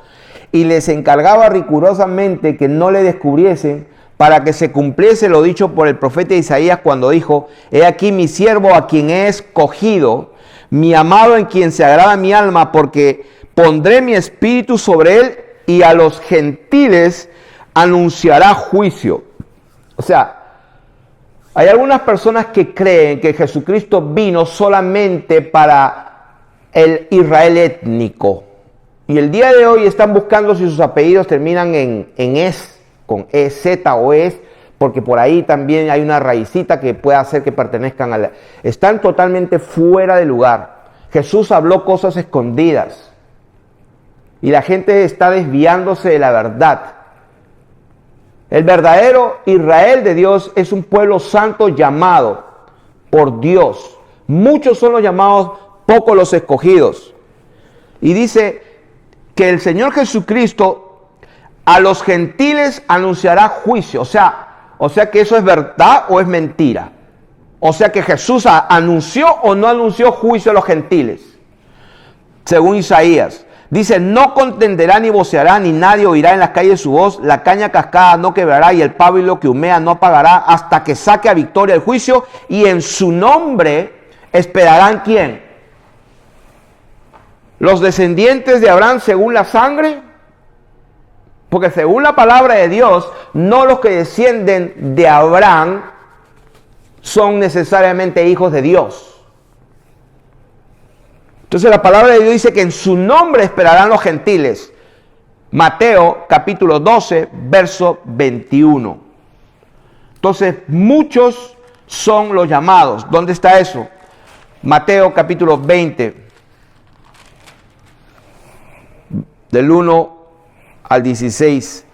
Y les encargaba rigurosamente que no le descubriesen para que se cumpliese lo dicho por el profeta Isaías cuando dijo, he aquí mi siervo a quien he escogido, mi amado en quien se agrada mi alma, porque pondré mi espíritu sobre él y a los gentiles anunciará juicio. O sea, hay algunas personas que creen que Jesucristo vino solamente para el Israel étnico. Y el día de hoy están buscando si sus apellidos terminan en es, con EZ o es, porque por ahí también hay una raicita que puede hacer que pertenezcan a la... Están totalmente fuera de lugar. Jesús habló cosas escondidas. Y la gente está desviándose de la verdad. El verdadero Israel de Dios es un pueblo santo llamado por Dios. Muchos son los llamados, pocos los escogidos. Y dice que el Señor Jesucristo a los gentiles anunciará juicio. O sea que eso es verdad o es mentira. O sea que Jesús anunció o no anunció juicio a los gentiles. Según Isaías. Dice, no contenderá ni voceará, ni nadie oirá en las calles su voz, la caña cascada no quebrará y el pábilo que humea no apagará hasta que saque a victoria el juicio y en su nombre esperarán ¿quién? Los descendientes de Abraham según la sangre, porque según la palabra de Dios, no los que descienden de Abraham son necesariamente hijos de Dios. Entonces la palabra de Dios dice que en su nombre esperarán los gentiles. Mateo capítulo 12, verso 21. Entonces muchos son los llamados. ¿Dónde está eso? Mateo capítulo 20, del 1 al 16,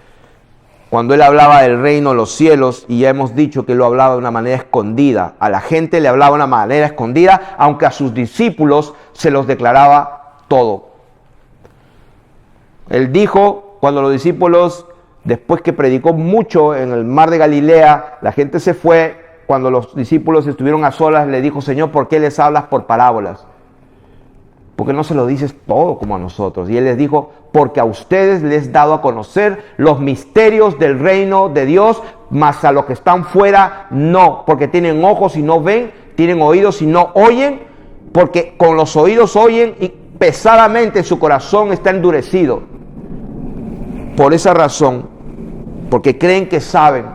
cuando él hablaba del reino de los cielos, y ya hemos dicho que lo hablaba de una manera escondida. A la gente le hablaba de una manera escondida, aunque a sus discípulos se los declaraba todo. Él dijo, cuando los discípulos, después que predicó mucho en el mar de Galilea, la gente se fue. Cuando los discípulos estuvieron a solas, le dijo: Señor, ¿por qué les hablas por parábolas? ¿Por qué no se lo dices todo como a nosotros? Y él les dijo: porque a ustedes les he dado a conocer los misterios del reino de Dios, mas a los que están fuera no, porque tienen ojos y no ven, tienen oídos y no oyen, porque con los oídos oyen y pesadamente su corazón está endurecido. Por esa razón, porque creen que saben.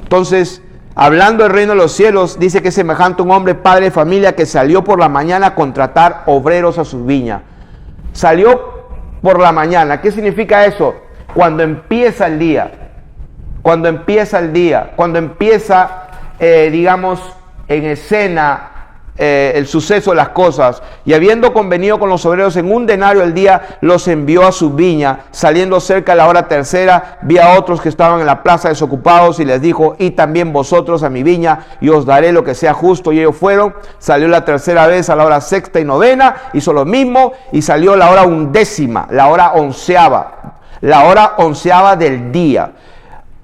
Entonces, hablando del reino de los cielos, dice que es semejante a un hombre padre de familia que salió por la mañana a contratar obreros a su viña. Salió por la mañana. ¿Qué significa eso? Cuando empieza el día. Cuando empieza el día. Cuando empieza, digamos, en escena el suceso de las cosas. Y habiendo convenido con los obreros en 1 denario al día, los envió a su viña. Saliendo cerca de la hora tercera, vi a otros que estaban en la plaza desocupados y les dijo: id también vosotros a mi viña y os daré lo que sea justo. Y ellos fueron. Salió la tercera vez a la hora sexta y novena, hizo lo mismo, y salió la hora 11ª, la hora 11ª, la hora 11ª del día.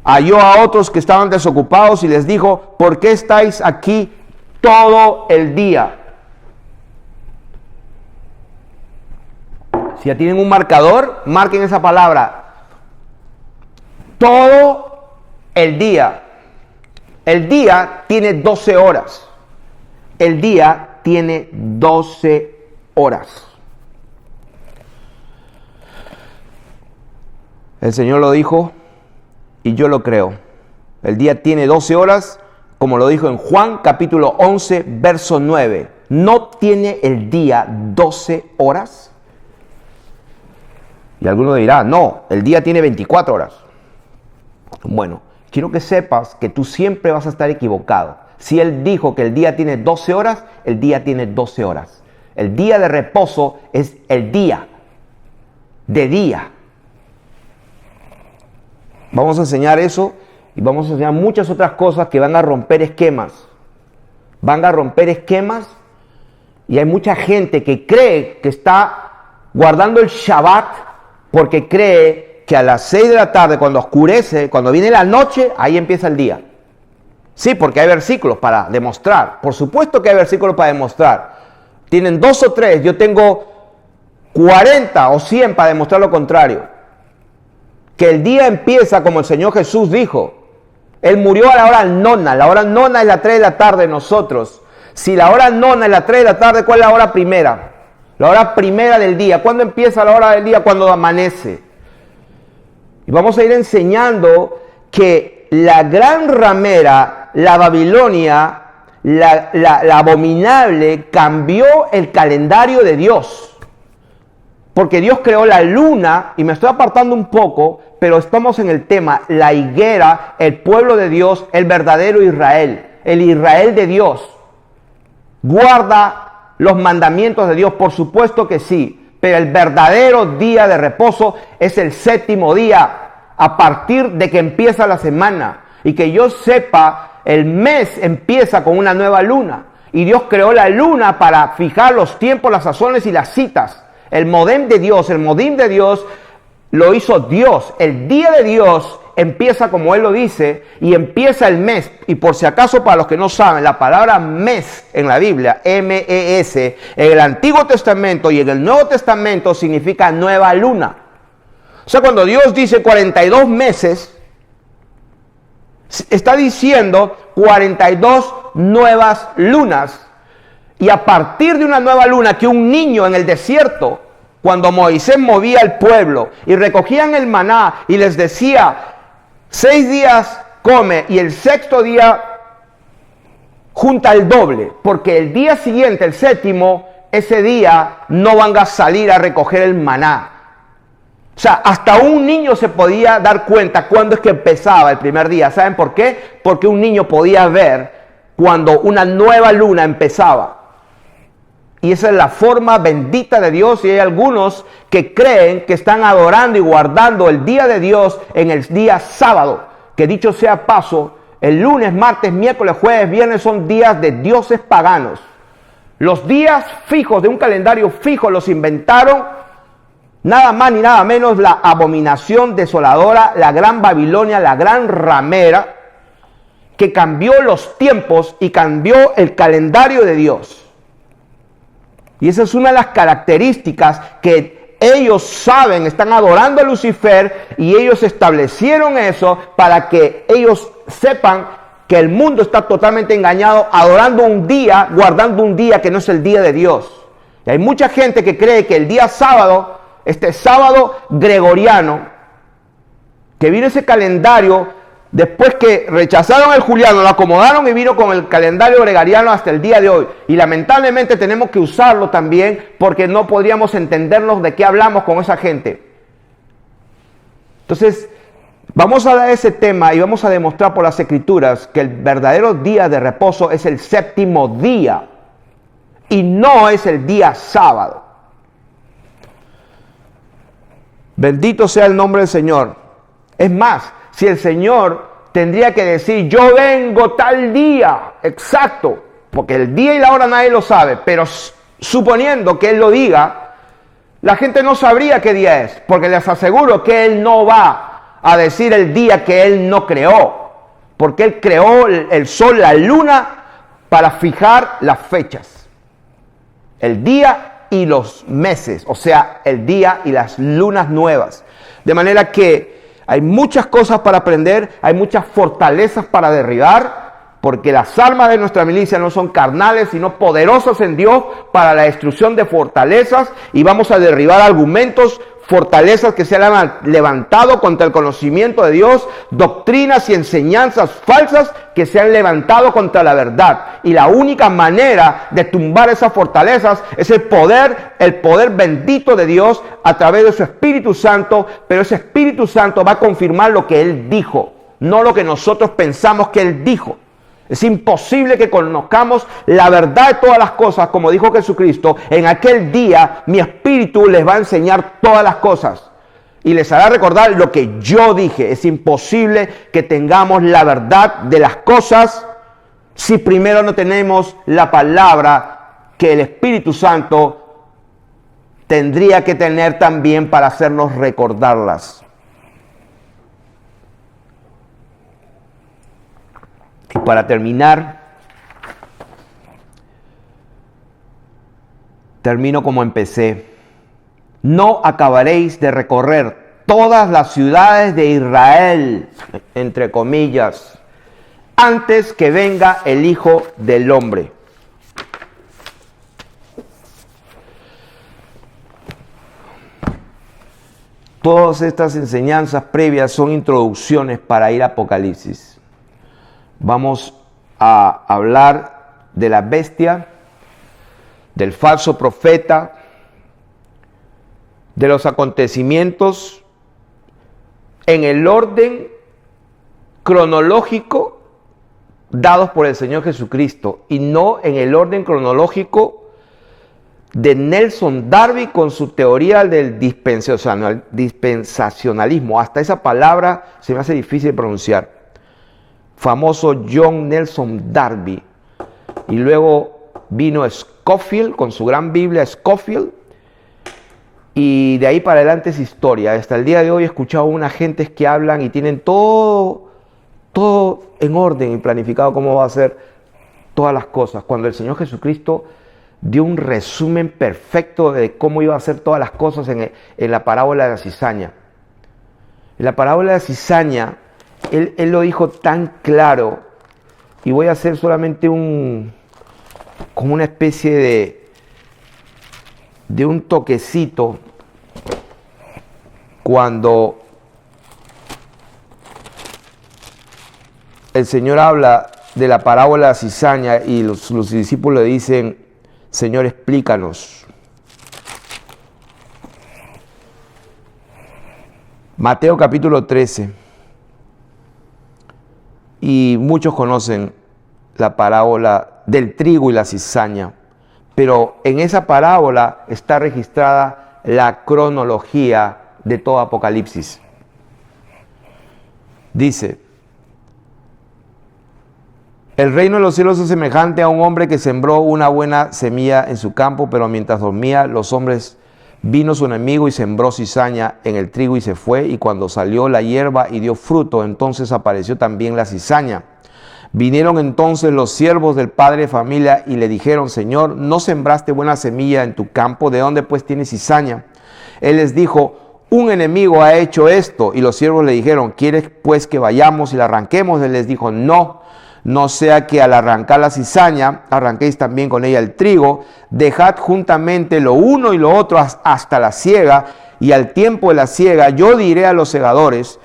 Halló a otros que estaban desocupados y les dijo: ¿por qué estáis aquí todo el día? Si ya tienen un marcador, marquen esa palabra. Todo el día. El día tiene 12 horas. El día tiene 12 horas. El Señor lo dijo y yo lo creo. El día tiene 12 horas. Como lo dijo en Juan capítulo 11, verso 9. ¿No tiene el día 12 horas? Y alguno dirá: no, el día tiene 24 horas. Bueno, quiero que sepas que tú siempre vas a estar equivocado. Si Él dijo que el día tiene 12 horas, el día tiene 12 horas. El día de reposo es el día de día. Vamos a enseñar eso. Y vamos a enseñar muchas otras cosas que van a romper esquemas. Van a romper esquemas. Y hay mucha gente que cree que está guardando el Shabbat porque cree que a las 6 de la tarde, cuando oscurece, cuando viene la noche, ahí empieza el día. Sí, porque hay versículos para demostrar. Por supuesto que hay versículos para demostrar. Tienen 2 o 3. Yo tengo 40 o 100 para demostrar lo contrario. Que el día empieza como el Señor Jesús dijo. Él murió a la hora nona. La hora nona es la 3 de la tarde de nosotros. Si la hora nona es la 3 de la tarde, ¿cuál es la hora primera? La hora primera del día. ¿Cuándo empieza la hora del día? Cuando amanece. Y vamos a ir enseñando que la gran ramera, la Babilonia, la abominable, cambió el calendario de Dios. Porque Dios creó la luna, y me estoy apartando un poco, pero estamos en el tema, la higuera, el pueblo de Dios, el verdadero Israel, el Israel de Dios. ¿Guarda los mandamientos de Dios? Por supuesto que sí, pero el verdadero día de reposo es el 7º día, a partir de que empieza la semana. Y que yo sepa, el mes empieza con una nueva luna. Y Dios creó la luna para fijar los tiempos, las sazones y las citas. El modim de Dios lo hizo Dios. El día de Dios empieza como Él lo dice y empieza el mes. Y por si acaso, para los que no saben, la palabra mes en la Biblia, M-E-S, en el Antiguo Testamento y en el Nuevo Testamento significa nueva luna. O sea, cuando Dios dice 42 meses, está diciendo 42 nuevas lunas. Y a partir de una nueva luna, que un niño en el desierto, cuando Moisés movía al pueblo y recogían el maná y les decía: 6 días come y el 6º día junta el doble, porque el día siguiente, el 7º, ese día no van a salir a recoger el maná. O sea, hasta un niño se podía dar cuenta cuándo es que empezaba el primer día. ¿Saben por qué? Porque un niño podía ver cuando una nueva luna empezaba. Y esa es la forma bendita de Dios. Y hay algunos que creen que están adorando y guardando el día de Dios en el día sábado. Que dicho sea paso, el lunes, martes, miércoles, jueves, viernes son días de dioses paganos. Los días fijos de un calendario fijo los inventaron nada más ni nada menos la abominación desoladora, la gran Babilonia, la gran ramera, que cambió los tiempos y cambió el calendario de Dios. Y esa es una de las características que ellos saben, están adorando a Lucifer y ellos establecieron eso para que ellos sepan que el mundo está totalmente engañado, adorando un día, guardando un día que no es el día de Dios. Y hay mucha gente que cree que el día sábado, este sábado gregoriano, que vino ese calendario, después que rechazaron el juliano, lo acomodaron y vino con el calendario gregoriano hasta el día de hoy. Y lamentablemente tenemos que usarlo también porque no podríamos entendernos de qué hablamos con esa gente. Entonces, vamos a dar ese tema y vamos a demostrar por las Escrituras que el verdadero día de reposo es el séptimo día y no es el día sábado. Bendito sea el nombre del Señor. Es más, si el Señor tendría que decir, yo vengo tal día, exacto, porque el día y la hora nadie lo sabe, pero suponiendo que Él lo diga, la gente no sabría qué día es, porque les aseguro que Él no va a decir el día que Él no creó, porque Él creó el sol, la luna, para fijar las fechas, el día y los meses, o sea, el día y las lunas nuevas. De manera que hay muchas cosas para aprender, hay muchas fortalezas para derribar, porque las armas de nuestra milicia no son carnales, sino poderosas en Dios para la destrucción de fortalezas, y vamos a derribar argumentos, fortalezas que se han levantado contra el conocimiento de Dios, doctrinas y enseñanzas falsas que se han levantado contra la verdad. Y la única manera de tumbar esas fortalezas es el poder bendito de Dios a través de su Espíritu Santo, pero ese Espíritu Santo va a confirmar lo que Él dijo, no lo que nosotros pensamos que Él dijo. Es imposible que conozcamos la verdad de todas las cosas, como dijo Jesucristo. En aquel día mi Espíritu les va a enseñar todas las cosas y les hará recordar lo que yo dije. Es imposible que tengamos la verdad de las cosas si primero no tenemos la palabra que el Espíritu Santo tendría que tener también para hacernos recordarlas. Y para terminar, termino como empecé. No acabaréis de recorrer todas las ciudades de Israel, entre comillas, antes que venga el Hijo del Hombre. Todas estas enseñanzas previas son introducciones para ir a Apocalipsis. Vamos a hablar de la bestia, del falso profeta, de los acontecimientos en el orden cronológico dados por el Señor Jesucristo y no en el orden cronológico de Nelson Darby con su teoría del dispensacionalismo. Hasta esa palabra se me hace difícil de pronunciar. Famoso John Nelson Darby, y luego vino Scofield con su gran Biblia Scofield, y de ahí para adelante es historia. Hasta el día de hoy he escuchado a unas gentes que hablan y tienen todo en orden y planificado cómo va a ser todas las cosas, cuando el Señor Jesucristo dio un resumen perfecto de cómo iba a hacer todas las cosas en la parábola de la cizaña. En la parábola de la cizaña, Él lo dijo tan claro, y voy a hacer solamente como una especie de un toquecito cuando el Señor habla de la parábola de la cizaña y los discípulos le dicen, Señor, explícanos. Mateo capítulo 13. Y muchos conocen la parábola del trigo y la cizaña, pero en esa parábola está registrada la cronología de todo Apocalipsis. Dice: el reino de los cielos es semejante a un hombre que sembró una buena semilla en su campo, pero mientras dormía los hombres, vino su enemigo y sembró cizaña en el trigo y se fue, y cuando salió la hierba y dio fruto, entonces apareció también la cizaña. Vinieron entonces los siervos del padre de familia y le dijeron: Señor, ¿no sembraste buena semilla en tu campo? ¿De dónde pues tienes cizaña? Él les dijo: un enemigo ha hecho esto. Y los siervos le dijeron: ¿quieres pues que vayamos y la arranquemos? Él les dijo: no sea que al arrancar la cizaña, arranquéis también con ella el trigo. Dejad juntamente lo uno y lo otro hasta la siega, y al tiempo de la siega yo diré a los segadores: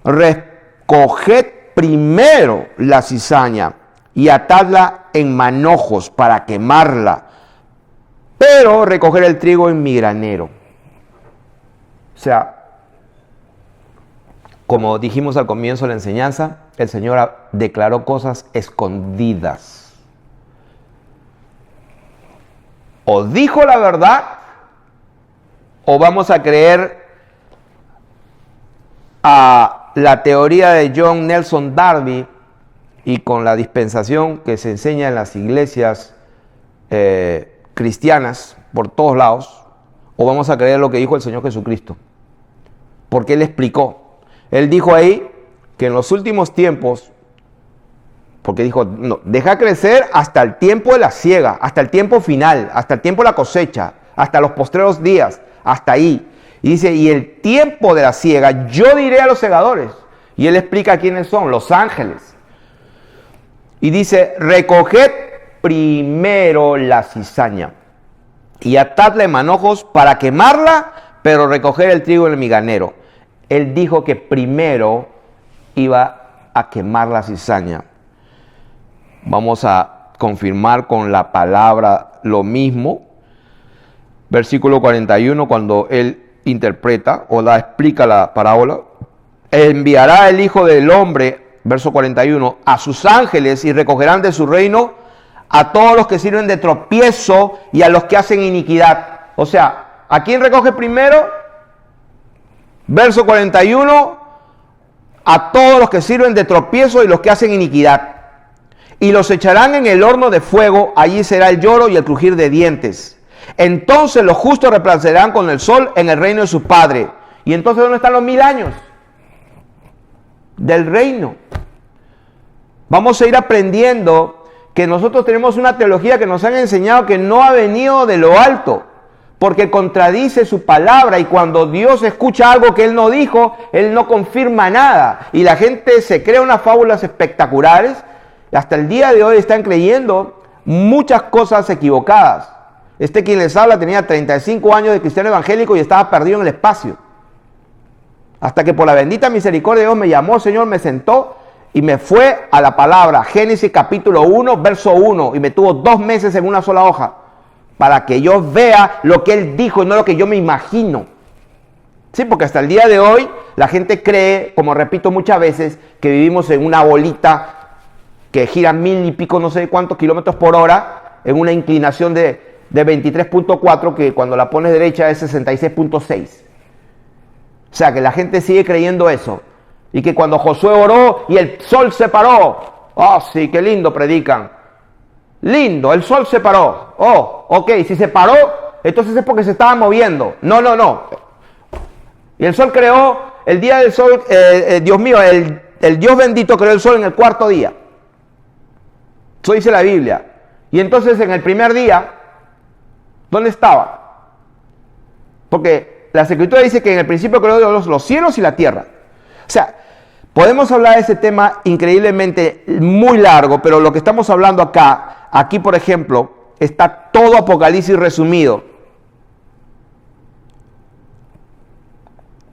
recoged primero la cizaña y atadla en manojos para quemarla, pero recoger el trigo en mi granero. O sea, como dijimos al comienzo de la enseñanza, el Señor declaró cosas escondidas. O dijo la verdad, o vamos a creer a la teoría de John Nelson Darby, y con la dispensación que se enseña en las iglesias cristianas por todos lados, o vamos a creer lo que dijo el Señor Jesucristo. Porque Él explicó. Él dijo ahí que en los últimos tiempos, porque dijo: no, deja crecer hasta el tiempo de la siega, hasta el tiempo final, hasta el tiempo de la cosecha, hasta los postreros días, hasta ahí. Y dice: y el tiempo de la siega yo diré a los segadores. Y Él explica quiénes son: los ángeles. Y dice: recoged primero la cizaña y atadla en manojos para quemarla, pero recoger el trigo en el miganero. Él dijo que primero iba a quemar la cizaña. Vamos a confirmar con la palabra lo mismo. Versículo 41, cuando Él interpreta o explica la parábola: enviará el Hijo del Hombre, verso 41, a sus ángeles y recogerán de su reino a todos los que sirven de tropiezo y a los que hacen iniquidad. O sea, ¿a quién recoge primero? Verso 41, a todos los que sirven de tropiezo y los que hacen iniquidad. Y los echarán en el horno de fuego, allí será el lloro y el crujir de dientes. Entonces los justos resplandecerán con el sol en el reino de su Padre. ¿Y entonces dónde están los 1000 años del reino? Vamos a ir aprendiendo que nosotros tenemos una teología que nos han enseñado que no ha venido de lo alto, porque contradice su palabra, y cuando Dios escucha algo que Él no dijo, Él no confirma nada, y la gente se crea unas fábulas espectaculares, y hasta el día de hoy están creyendo muchas cosas equivocadas. Quien les habla tenía 35 años de cristiano evangélico y estaba perdido en el espacio, hasta que por la bendita misericordia de Dios me llamó, Señor, me sentó y me fue a la palabra, Génesis capítulo 1, verso 1, y me tuvo 2 meses en una sola hoja, para que yo vea lo que Él dijo y no lo que yo me imagino. Sí, porque hasta el día de hoy la gente cree, como repito muchas veces, que vivimos en una bolita que gira 1000 y pico, no sé cuántos kilómetros por hora, en una inclinación de 23.4, que cuando la pones derecha es 66.6. O sea, que la gente sigue creyendo eso. Y que cuando Josué oró y el sol se paró, oh sí, qué lindo predican. Lindo, el sol se paró. Oh, ok, si se paró, entonces es porque se estaba moviendo. No. Y el sol creó, el día del sol, Dios mío, el Dios bendito creó el sol en el 4.º día. Eso dice la Biblia. Y entonces en el primer día, ¿dónde estaba? Porque la Escritura dice que en el principio creó Dios los cielos y la tierra. O sea, podemos hablar de ese tema increíblemente muy largo, pero lo que estamos hablando aquí por ejemplo, está todo Apocalipsis resumido.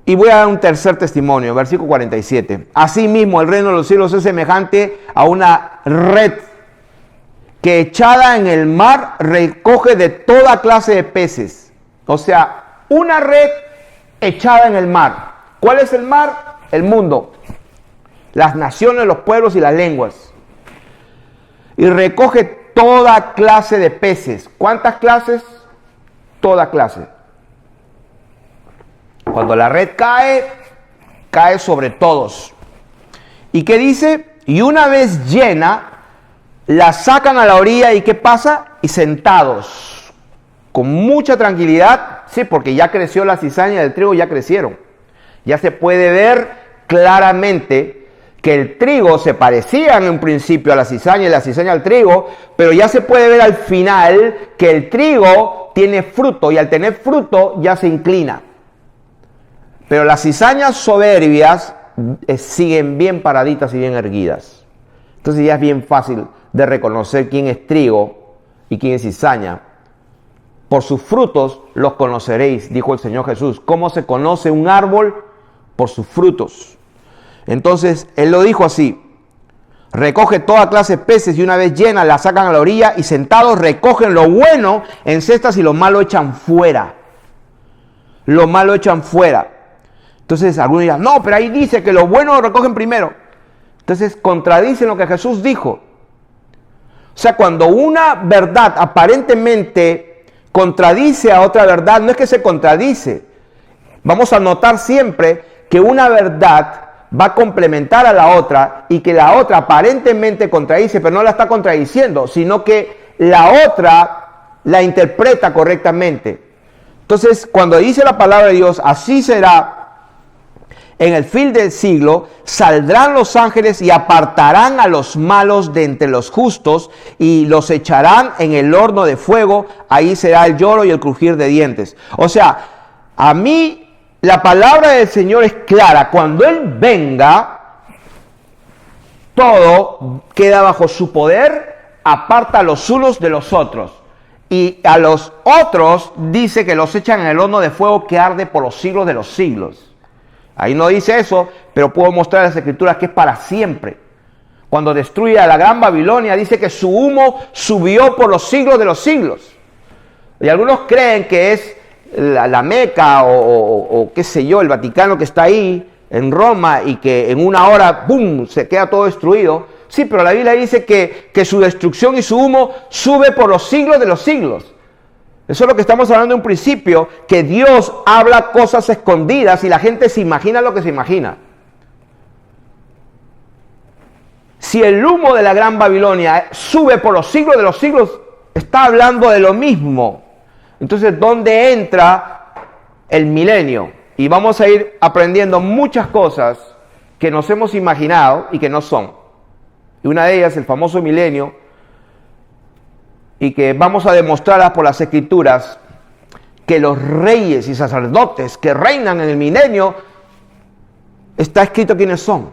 Y voy a dar un tercer testimonio, versículo 47. Asimismo, el reino de los cielos es semejante a una red que echada en el mar recoge de toda clase de peces. O sea, una red echada en el mar. ¿Cuál es el mar? El mundo, las naciones, los pueblos y las lenguas. Y recoge toda clase de peces. ¿Cuántas clases? Toda clase. Cuando la red cae, cae sobre todos. ¿Y qué dice? Y una vez llena, la sacan a la orilla y ¿qué pasa? Y sentados, con mucha tranquilidad, sí, porque ya creció la cizaña del trigo, ya crecieron. Ya se puede ver claramente que el trigo se parecía en un principio a la cizaña y la cizaña al trigo, pero ya se puede ver al final que el trigo tiene fruto y al tener fruto ya se inclina. Pero las cizañas soberbias siguen bien paraditas y bien erguidas. Entonces ya es bien fácil de reconocer quién es trigo y quién es cizaña. Por sus frutos los conoceréis, dijo el Señor Jesús. ¿Cómo se conoce un árbol? Por sus frutos. Entonces Él lo dijo así: recoge toda clase de peces y una vez llena la sacan a la orilla y sentados recogen lo bueno en cestas y lo malo echan fuera. Lo malo echan fuera. Entonces algunos dirán, no, pero ahí dice que lo bueno lo recogen primero. Entonces contradicen lo que Jesús dijo. O sea, cuando una verdad aparentemente contradice a otra verdad, no es que se contradice. Vamos a notar siempre que una verdad va a complementar a la otra y que la otra aparentemente contradice, pero no la está contradiciendo, sino que la otra la interpreta correctamente. Entonces, cuando dice la palabra de Dios, así será en el fin del siglo, saldrán los ángeles y apartarán a los malos de entre los justos y los echarán en el horno de fuego. Ahí será el lloro y el crujir de dientes. O sea, a mí la palabra del Señor es clara. Cuando Él venga, todo queda bajo su poder, aparta a los unos de los otros. Y a los otros dice que los echan en el horno de fuego que arde por los siglos de los siglos. Ahí no dice eso, pero puedo mostrar en las Escrituras que es para siempre. Cuando destruye a la gran Babilonia, dice que su humo subió por los siglos de los siglos. Y algunos creen que es la Meca o qué sé yo, el Vaticano que está ahí en Roma y que en una hora, ¡bum!, se queda todo destruido. Sí, pero la Biblia dice que su destrucción y su humo sube por los siglos de los siglos. Eso es lo que estamos hablando en un principio, que Dios habla cosas escondidas y la gente se imagina lo que se imagina. Si el humo de la gran Babilonia sube por los siglos de los siglos, está hablando de lo mismo. Entonces, ¿dónde entra el milenio? Y vamos a ir aprendiendo muchas cosas que nos hemos imaginado y que no son. Y una de ellas, el famoso milenio, y que vamos a demostrarlas por las Escrituras, que los reyes y sacerdotes que reinan en el milenio, está escrito quiénes son.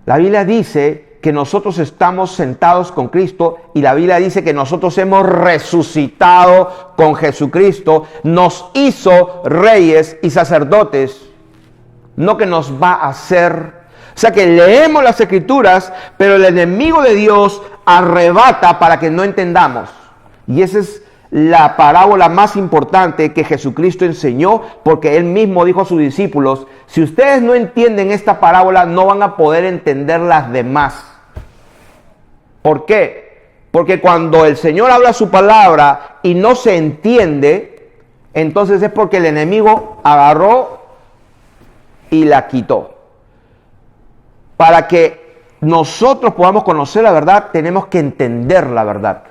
La Biblia dice que nosotros estamos sentados con Cristo y la Biblia dice que nosotros hemos resucitado con Jesucristo, nos hizo reyes y sacerdotes, no que nos va a hacer. O sea que leemos las Escrituras, pero el enemigo de Dios arrebata para que no entendamos. Y esa es la parábola más importante que Jesucristo enseñó, porque Él mismo dijo a sus discípulos, si ustedes no entienden esta parábola, no van a poder entender las demás. ¿Por qué? Porque cuando el Señor habla su palabra y no se entiende, entonces es porque el enemigo agarró y la quitó. Para que nosotros podamos conocer la verdad, tenemos que entender la verdad.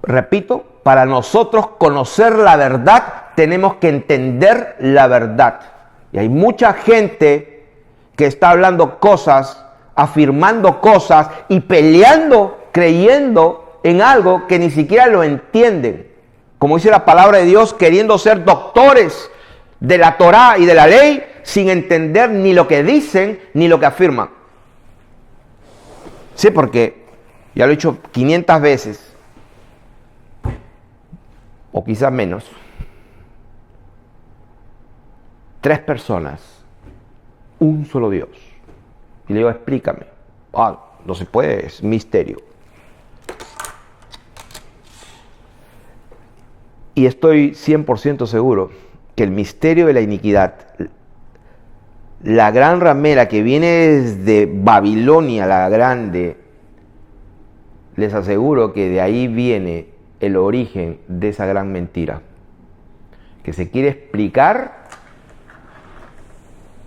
Repito, para nosotros conocer la verdad, tenemos que entender la verdad. Y hay mucha gente que está hablando cosas, afirmando cosas y peleando, creyendo en algo que ni siquiera lo entienden. Como dice la palabra de Dios, queriendo ser doctores de la Torá y de la ley, sin entender ni lo que dicen ni lo que afirman. Sí, porque ya lo he dicho 500 veces, o quizás menos. 3 personas, un solo Dios. Y le digo, explícame. No se puede, es misterio. Y estoy 100% seguro que el misterio de la iniquidad la gran ramera que viene desde Babilonia la Grande, les aseguro que de ahí viene el origen de esa gran mentira, que se quiere explicar,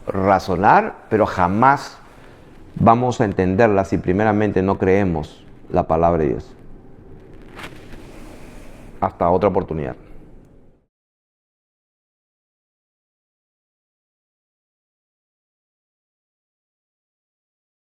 razonar, pero jamás vamos a entenderla si primeramente no creemos la palabra de Dios. Hasta otra oportunidad.